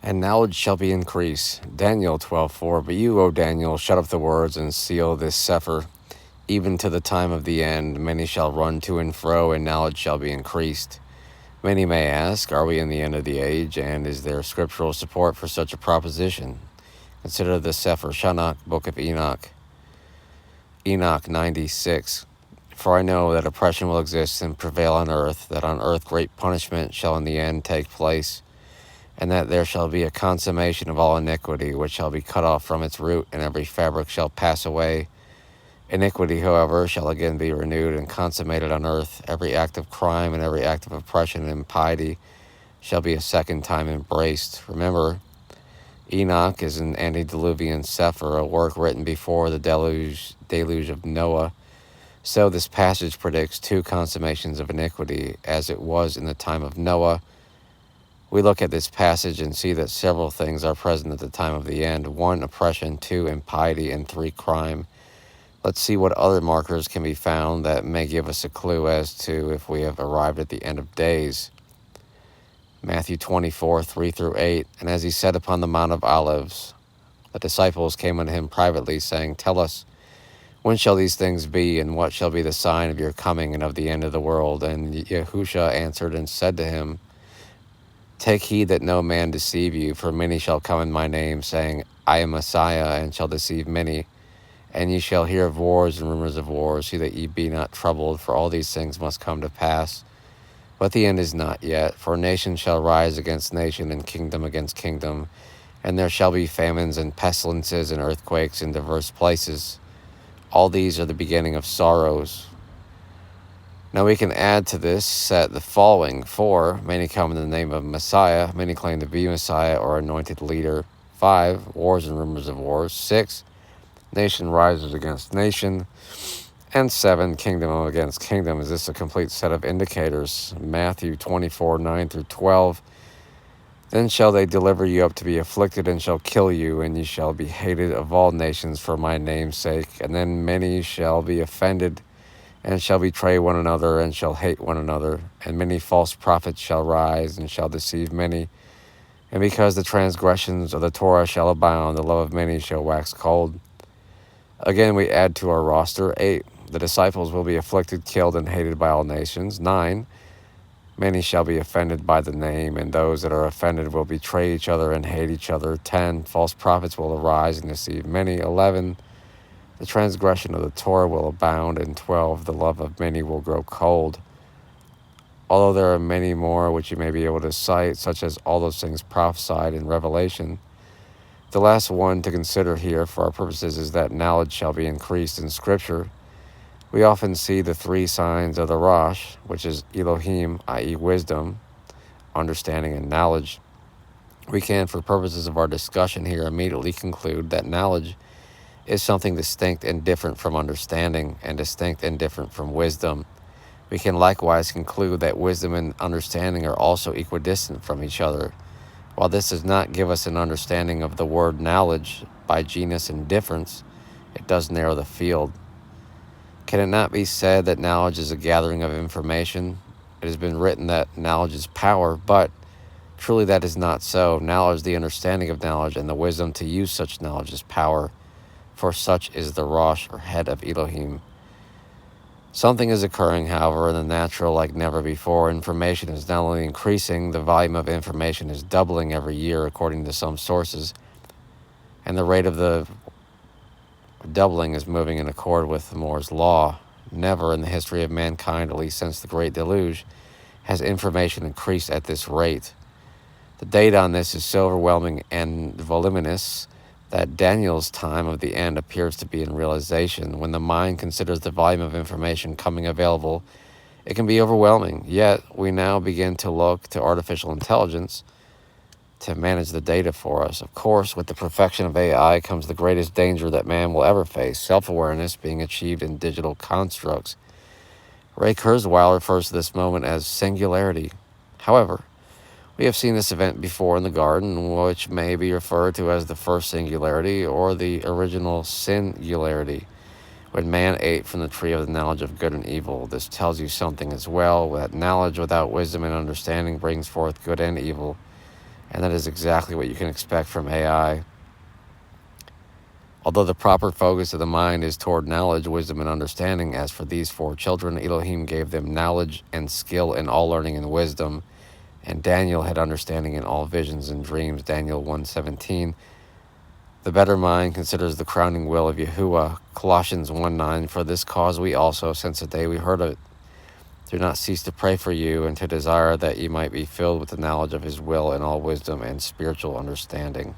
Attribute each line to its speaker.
Speaker 1: and knowledge shall be increased. Daniel 12:4. But you, O Daniel, shut up the words and seal this Sefer, even to the time of the end. Many shall run to and fro, and knowledge shall be increased. Many may ask, are we in the end of the age, and is there scriptural support for such a proposition? Consider the Sefer Shanach, Book of Enoch, Enoch 96. For I know that oppression will exist and prevail on earth, that on earth great punishment shall in the end take place, and that there shall be a consummation of all iniquity, which shall be cut off from its root, and every fabric shall pass away. Iniquity, however, shall again be renewed and consummated on earth. Every act of crime and every act of oppression and impiety shall be a second time embraced. Remember, Enoch is an antediluvian Sefer, a work written before the deluge of Noah. So this passage predicts two consummations of iniquity, as it was in the time of Noah. We look at this passage and see that several things are present at the time of the end. 1, oppression, 2, impiety, and 3, crime. Let's see what other markers can be found that may give us a clue as to if we have arrived at the end of days. Matthew 24:3-8. And as he sat upon the Mount of Olives, the disciples came unto him privately, saying, Tell us, when shall these things be, and what shall be the sign of your coming and of the end of the world? And Yahushua answered and said to him, Take heed that no man deceive you, for many shall come in my name, saying, I am Messiah, and shall deceive many. And ye shall hear of wars and rumors of wars. See that ye be not troubled, for all these things must come to pass. But the end is not yet. For nation shall rise against nation, and kingdom against kingdom. And there shall be famines and pestilences and earthquakes in diverse places. All these are the beginning of sorrows. Now we can add to this that the following: 4, many come in the name of Messiah. Many claim to be Messiah or anointed leader. 5, wars and rumors of wars. 6, nation rises against nation. And 7, kingdom against kingdom. Is this a complete set of indicators? Matthew 24:9-12. Then shall they deliver you up to be afflicted, and shall kill you, and ye shall be hated of all nations for my name's sake. And then many shall be offended, and shall betray one another, and shall hate one another. And many false prophets shall rise, and shall deceive many. And because the transgressions of the Torah shall abound, the love of many shall wax cold. Again, we add to our roster: 8, the disciples will be afflicted, killed, and hated by all nations. 9, many shall be offended by the name, and those that are offended will betray each other and hate each other. 10, false prophets will arise and deceive many. 11, the transgression of the Torah will abound. And 12, the love of many will grow cold. Although there are many more which you may be able to cite, such as all those things prophesied in Revelation, the last one to consider here for our purposes is that knowledge shall be increased in Scripture. We often see the 3 signs of the Rosh, which is Elohim, i.e. wisdom, understanding, and knowledge. We can, for purposes of our discussion here, immediately conclude that knowledge is something distinct and different from understanding, and distinct and different from wisdom. We can likewise conclude that wisdom and understanding are also equidistant from each other. While this does not give us an understanding of the word knowledge by genus and difference, it does narrow the field. Can it not be said that knowledge is a gathering of information? It has been written that knowledge is power, but truly that is not so. Knowledge, the understanding of knowledge, and the wisdom to use such knowledge is power, for such is the Rosh, or head of Elohim. Something is occurring, however, in the natural like never before. Information is not only increasing, the volume of information is doubling every year according to some sources, and the rate of the doubling is moving in accord with Moore's law. Never in the history of mankind, at least since the Great Deluge, has information increased at this rate. The data on this is so overwhelming and voluminous that Daniel's time of the end appears to be in realization. When the mind considers the volume of information coming available, it can be overwhelming. Yet, we now begin to look to artificial intelligence to manage the data for us. Of course, with the perfection of AI comes the greatest danger that man will ever face: self-awareness being achieved in digital constructs. Ray Kurzweil refers to this moment as singularity. However, we have seen this event before in the garden, which may be referred to as the first singularity or the original singularity, when man ate from the tree of the knowledge of good and evil. This tells you something as well, that knowledge without wisdom and understanding brings forth good and evil. And that is exactly what you can expect from AI. Although the proper focus of the mind is toward knowledge, wisdom, and understanding, as for these 4 children, Elohim gave them knowledge and skill in all learning and wisdom, and Daniel had understanding in all visions and dreams. Daniel 1:17. The better mind considers the crowning will of Yahuwah. Colossians 1:9. For this cause we also, since the day we heard of it, do not cease to pray for you and to desire that ye might be filled with the knowledge of his will in all wisdom and spiritual understanding.